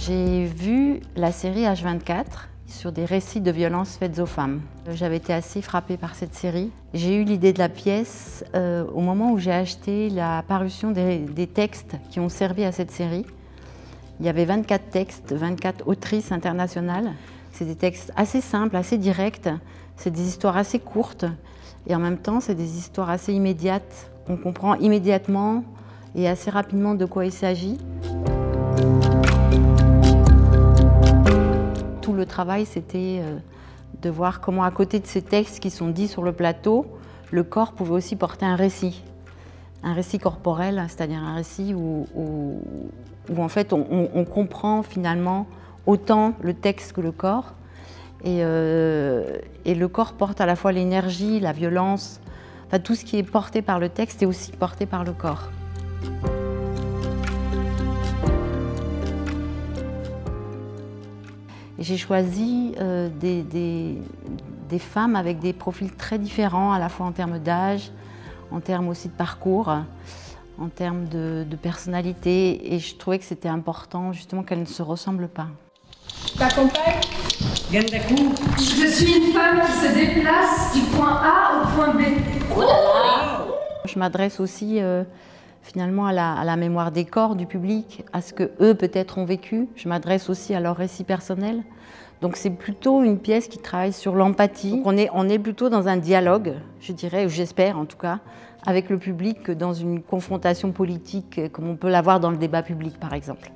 J'ai vu la série H24 sur des récits de violences faites aux femmes. J'avais été assez frappée par cette série. J'ai eu l'idée de la pièce au moment où j'ai acheté la parution des textes qui ont servi à cette série. Il y avait 24 textes, 24 autrices internationales. C'est des textes assez simples, assez directs. C'est des histoires assez courtes et en même temps, c'est des histoires assez immédiates. On comprend immédiatement et assez rapidement de quoi il s'agit. Tout le travail, c'était de voir comment, à côté de ces textes qui sont dits sur le plateau, le corps pouvait aussi porter un récit corporel, c'est-à-dire un récit où en fait on comprend finalement autant le texte que le corps. Et le corps porte à la fois l'énergie, la violence, enfin tout ce qui est porté par le texte est aussi porté par le corps. J'ai choisi des femmes avec des profils très différents, à la fois en termes d'âge, en termes aussi de parcours, en termes de personnalité. Et je trouvais que c'était important justement qu'elles ne se ressemblent pas. Ta compagne ? Gandakou. Je suis une femme qui se déplace du point A au point B. Je m'adresse aussi finalement à la mémoire des corps du public, à ce qu'eux peut-être ont vécu. Je m'adresse aussi à leur récit personnel. Donc c'est plutôt une pièce qui travaille sur l'empathie. On est plutôt dans un dialogue, je dirais, ou j'espère en tout cas, avec le public que dans une confrontation politique comme on peut l'avoir dans le débat public par exemple.